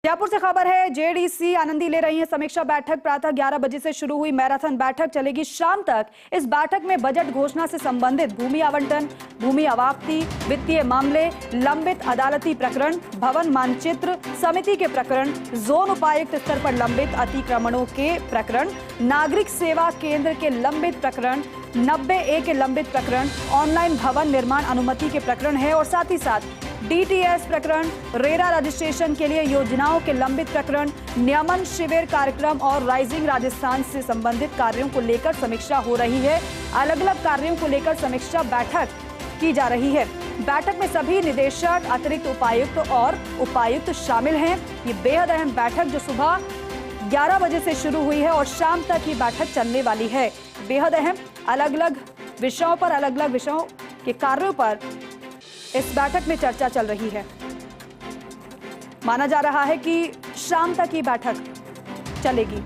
जयपुर से खबर है। जेडीसी आनंदी ले रही है समीक्षा बैठक। प्रातः 11 बजे से शुरू हुई मैराथन बैठक चलेगी शाम तक। इस बैठक में बजट घोषणा से संबंधित भूमि आवंटन, भूमि अवाप्ति, वित्तीय मामले, लंबित अदालती प्रकरण, भवन मानचित्र समिति के प्रकरण, जोन उपायुक्त स्तर पर लंबित अतिक्रमणों के प्रकरण, नागरिक सेवा केंद्र के लंबित प्रकरण, 90A के लंबित प्रकरण, ऑनलाइन भवन निर्माण अनुमति के प्रकरण है और साथ ही साथ डीटीएस प्रकरण, रेरा रजिस्ट्रेशन के लिए योजनाओं के लंबित प्रकरण, नियमन शिविर कार्यक्रम और राइजिंग राजस्थान से संबंधित कार्यों को लेकर समीक्षा हो रही है। अलग अलग कार्यों को लेकर समीक्षा बैठक की जा रही है। बैठक में सभी निदेशक, अतिरिक्त उपायुक्त और उपायुक्त शामिल हैं। ये बेहद अहम बैठक जो सुबह 11 बजे से शुरू हुई है और शाम तक ये बैठक चलने वाली है। बेहद अहम अलग अलग विषयों पर, अलग अलग विषयों के कार्यों पर इस बैठक में चर्चा चल रही है। माना जा रहा है कि शाम तक ये बैठक चलेगी।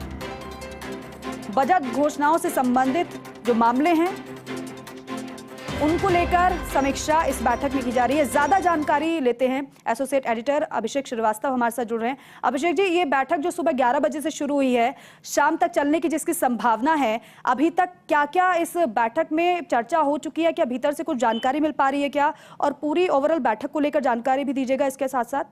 बजट घोषणाओं से संबंधित जो मामले हैं उनको लेकर समीक्षा इस बैठक में की जा रही है। ज्यादा जानकारी लेते हैं, एसोसिएट एडिटर अभिषेक श्रीवास्तव हमारे साथ जुड़ रहे हैं। अभिषेक जी, ये बैठक जो सुबह 11 बजे से शुरू हुई है, शाम तक चलने की जिसकी संभावना है, अभी तक क्या क्या इस बैठक में चर्चा हो चुकी है? क्या भीतर से कुछ जानकारी मिल पा रही है क्या? और पूरी ओवरऑल बैठक को लेकर जानकारी भी दीजिएगा इसके साथ साथ।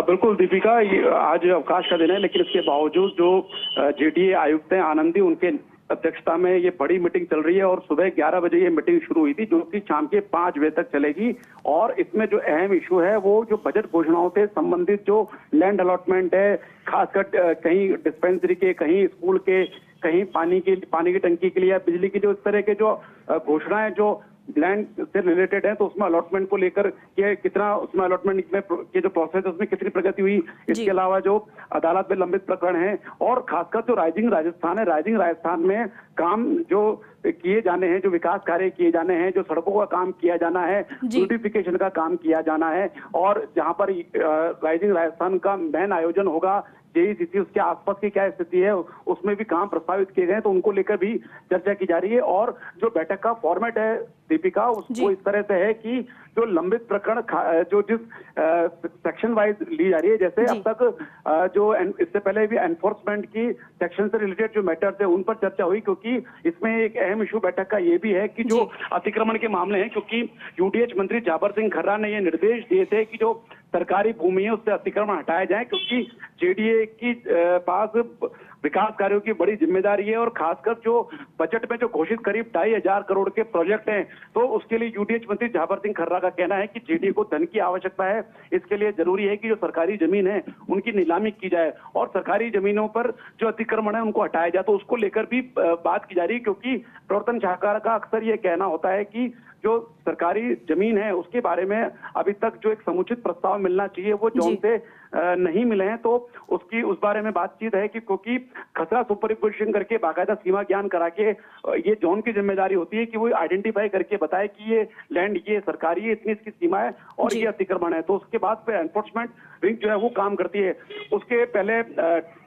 बिल्कुल दीपिका, ये आज अवकाश का दिन है, लेकिन इसके बावजूद जो जेडीए आयुक्त हैं आनंदी, उनके अध्यक्षता में ये बड़ी मीटिंग चल रही है और सुबह 11 बजे ये मीटिंग शुरू हुई थी, जो कि शाम के 5 बजे तक चलेगी। और इसमें जो अहम इशू है वो जो बजट घोषणाओं से संबंधित जो लैंड अलॉटमेंट है, खासकर कहीं डिस्पेंसरी के, कहीं स्कूल के, कहीं पानी की टंकी के लिए, बिजली की, जो इस तरह के जो घोषणाएं जो लैंड से रिलेटेड है, तो उसमें अलॉटमेंट को लेकर के कितना, उसमें अलॉटमेंट में के जो प्रोसेस है उसमें कितनी प्रगति हुई, इसके अलावा जो अदालत में लंबित प्रकरण है और खासकर जो राइजिंग राजस्थान है, राइजिंग राजस्थान में काम जो किए जाने हैं, जो विकास कार्य किए जाने हैं, जो सड़कों का काम किया जाना है, ब्यूटिफिकेशन का काम किया जाना है, और जहां पर राइजिंग राजस्थान का मेन आयोजन होगा, जेईसीसी उसके आसपास की क्या स्थिति है, उसमें भी काम प्रस्तावित किए गए, तो उनको लेकर भी चर्चा की जा रही है। और जो बैठक का फॉर्मेट है दीपिका, उसको इस तरह से है कि जो लंबित प्रकरण जो जिस सेक्शन वाइज ली जा रही है, जैसे अब तक जो इससे पहले भी एनफोर्समेंट की सेक्शन से रिलेटेड जो मैटर्स है उन पर चर्चा हुई, क्योंकि इसमें एक अहम इशू बैठक का ये भी है कि जो अतिक्रमण के मामले हैं, क्योंकि यूडीएच मंत्री जाबर सिंह खर्रा ने ये निर्देश दिए थे कि जो सरकारी भूमि है उससे अतिक्रमण हटाया जाए, क्योंकि जेडीए की पास विकास कार्यों की बड़ी जिम्मेदारी है और खासकर जो बजट में जो घोषित करीब 2,500 करोड़ के प्रोजेक्ट हैं, तो उसके लिए यूडीएच मंत्री जाबर सिंह खर्रा का कहना है कि जेडीए को धन की आवश्यकता है। इसके लिए जरूरी है कि जो सरकारी जमीन है उनकी नीलामी की जाए और सरकारी जमीनों पर जो अतिक्रमण है उनको हटाया जाए। तो उसको लेकर भी बात की जा रही है, क्योंकि प्रवर्तन शाखा का अक्सर ये कहना होता है कि जो सरकारी जमीन है उसके बारे में अभी तक जो एक समुचित प्रस्ताव मिलना चाहिए वो जोन से नहीं मिले हैं, तो उसकी उस बारे में बातचीत है कि क्योंकि खसरा सुपरपोजिशन करके बाकायदा सीमा ज्ञान करा के ये जोन की जिम्मेदारी होती है कि वो आइडेंटिफाई करके बताए कि ये लैंड ये सरकारी है, इतनी इसकी सीमा है और ये अतिक्रमण है। तो उसके बाद फिर एनफोर्समेंट विंग जो है वो काम करती है। उसके पहले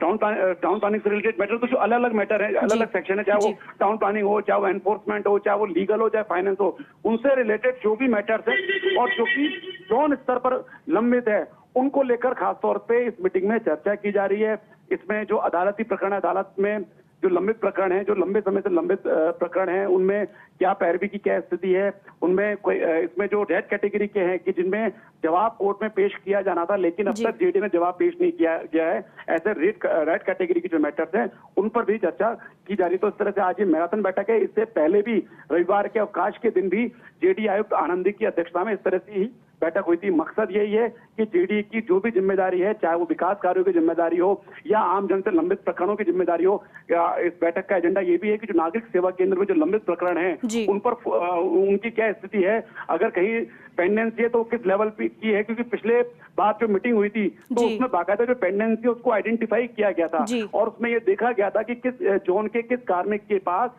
टाउन प्लानिंग से रिलेटेड मैटर, तो जो अलग अलग मैटर है, अलग अलग सेक्शन है, चाहे वो टाउन प्लानिंग हो, चाहे वो एनफोर्समेंट हो, चाहे वो लीगल हो, चाहे फाइनेंस हो, उनसे रिलेटेड जो भी मैटर्स है और जो कि जोन स्तर पर लंबित है उनको लेकर खासतौर पे इस मीटिंग में चर्चा की जा रही है। इसमें जो अदालती प्रकरण है, अदालत में जो लंबित प्रकरण है, जो लंबे समय से लंबित प्रकरण है, उनमें क्या पैरवी की क्या स्थिति है, उनमें कोई इसमें जो रेड कैटेगरी के हैं कि जिनमें जवाब कोर्ट में पेश किया जाना था लेकिन अब तक जेडीए ने जवाब पेश नहीं किया गया है, ऐसे रेड कैटेगरी के जो मैटर्स हैं उन पर भी चर्चा की जा रही है। तो इस तरह से आज ये मैराथन बैठक है। इससे पहले भी रविवार के अवकाश के दिन भी जेडीए आयुक्त आनंदी की अध्यक्षता में इस तरह से ही बैठक हुई थी। मकसद यही है कि जेडीए की जो भी जिम्मेदारी है, चाहे वो विकास कार्यों की जिम्मेदारी हो या आम जन से लंबित प्रकरणों की जिम्मेदारी हो, इस बैठक का एजेंडा ये भी है कि जो नागरिक सेवा केंद्र में जो लंबित प्रकरण हैं उन पर उनकी क्या स्थिति है, अगर कहीं पेंडेंसी है तो किस लेवल की है, क्योंकि पिछले बार जो मीटिंग हुई थी तो उसमें बाकायदा जो पेंडेंसी है उसको आइडेंटिफाई किया गया था और उसमें ये देखा गया था कि किस जोन के किस कार्मिक के पास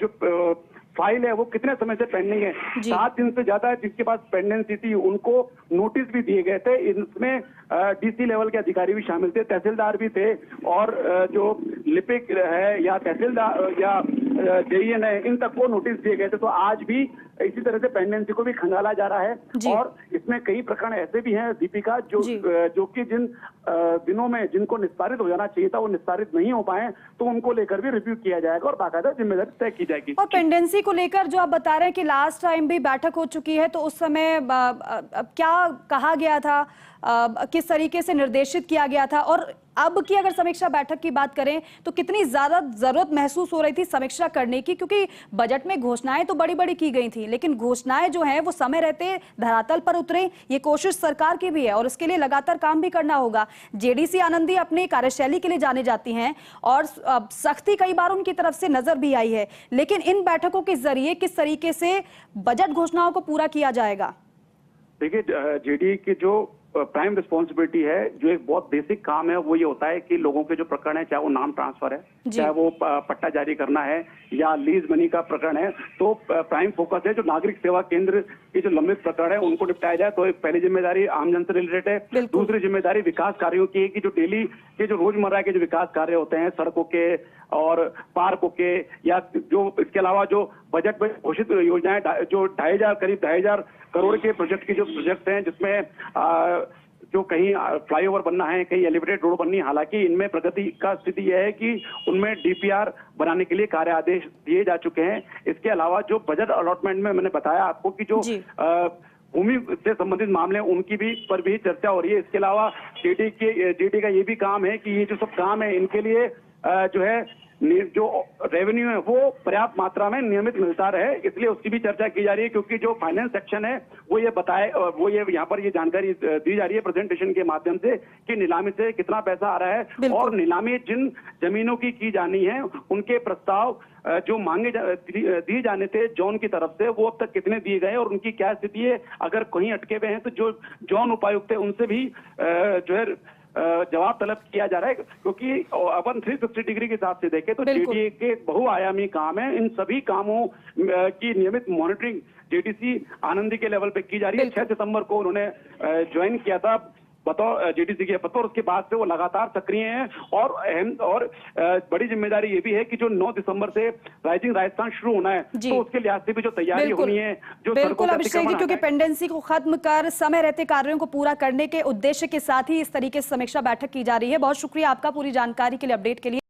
जो फाइल है वो कितने समय से पेंडिंग है। 7 दिन से ज्यादा जिसके पास पेंडेंसी थी उनको नोटिस भी दिए गए थे। इसमें डीसी लेवल के अधिकारी भी शामिल थे, तहसीलदार भी थे और जो लिपिक है या तहसीलदार या जेईएन है, इन तक को नोटिस दिए गए थे। तो आज भी इसी तरह से पेंडेंसी को भी खंगाला जा रहा है और इसमें कई प्रकरण ऐसे भी हैं दीपिका जो कि जिन दिनों में जिनको निस्तारित हो जाना चाहिए था वो निस्तारित नहीं हो पाए, तो उनको लेकर भी रिव्यू किया जाएगा और बाकायदा जिम्मेदारी तय की जाएगी। और पेंडेंसी को लेकर जो आप बता रहे हैं कि लास्ट टाइम भी बैठक हो चुकी है, तो उस समय क्या कहा गया था, किस तरीके से निर्देशित किया गया था, और अब की अगर समीक्षा बैठक की बात करें तो कितनी ज्यादा जरूरत महसूस हो रही थी समीक्षा करने की? क्योंकि बजट में घोषणाएं तो बड़ी बड़ी की गई थी, लेकिन घोषणाएं जो हैं वो समय रहते धरातल पर उतरे, ये कोशिश सरकार की भी है और इसके लिए लगातार काम भी करना होगा। जेडीसी आनंदी अपनी कार्यशैली के लिए जाने जाती हैं और सख्ती कई बार उनकी तरफ से नजर भी आई है, लेकिन इन बैठकों के जरिए किस तरीके से बजट घोषणाओं को पूरा किया जाएगा? देखिए, जेडीए की जो प्राइम रिस्पॉन्सिबिलिटी है, जो एक बहुत बेसिक काम है, वो ये होता है कि लोगों के जो प्रकरण है, चाहे वो नाम ट्रांसफर है, चाहे वो पट्टा जारी करना है या लीज मनी का प्रकरण है, तो प्राइम फोकस है जो नागरिक सेवा केंद्र के जो लंबित प्रकरण है उनको निपटाया जाए। तो एक पहली जिम्मेदारी आमजन से रिलेटेड है। दूसरी जिम्मेदारी विकास कार्यों की है कि जो डेली के जो रोजमर्रा के जो विकास कार्य होते हैं, सड़कों के और पार्कों के, या जो इसके अलावा जो बजट में घोषित योजनाएं, जो 2,500 करोड़ के प्रोजेक्ट की जो प्रोजेक्ट हैं, जिसमें जो कहीं फ्लाईओवर बनना है, कहीं एलिवेटेड रोड बननी है, हालांकि इनमें प्रगति का स्थिति यह है कि उनमें डीपीआर बनाने के लिए कार्य आदेश दिए जा चुके हैं। इसके अलावा जो बजट अलॉटमेंट में मैंने बताया आपको कि जो भूमि से संबंधित मामले उनकी भी पर भी चर्चा हो रही है। इसके अलावा जेडी का ये भी काम है कि ये जो सब काम है इनके लिए जो है जो रेवेन्यू है वो पर्याप्त मात्रा में नियमित मिलता रहे, इसलिए उसकी भी चर्चा की जा रही है। क्योंकि जो फाइनेंस सेक्शन है वो ये यहाँ पर ये जानकारी दी जा रही है प्रेजेंटेशन के माध्यम से कि नीलामी से कितना पैसा आ रहा है और नीलामी जिन जमीनों की जानी है उनके प्रस्ताव जो मांगे दिए जाने थे जोन की तरफ से, वो अब तक कितने दिए गए और उनकी क्या स्थिति है। अगर कहीं अटके हुए हैं तो जो जोन उपायुक्त है उनसे भी जो है जवाब तलब किया जा रहा है। क्योंकि अपन 360 डिग्री के हिसाब से देखें तो जेडीए के बहुआयामी काम है। इन सभी कामों की नियमित मॉनिटरिंग जेडीसी आनंदी के लेवल पे की जा रही है। 6 सितंबर को उन्होंने ज्वाइन किया था बतौर जेडीसी के बतौर, उसके बाद से वो लगातार सक्रिय हैं। और अहम और बड़ी जिम्मेदारी ये भी है कि जो 9 दिसंबर से राइजिंग राजस्थान शुरू होना है, तो उसके लिहाज से भी जो तैयारी होनी है, जो बिल्कुल अभिषेक जी, क्योंकि पेंडेंसी को खत्म कर समय रहते कार्यों को पूरा करने के उद्देश्य के साथ ही इस तरीके से समीक्षा बैठक की जा रही है। बहुत शुक्रिया आपका पूरी जानकारी के लिए, अपडेट के लिए।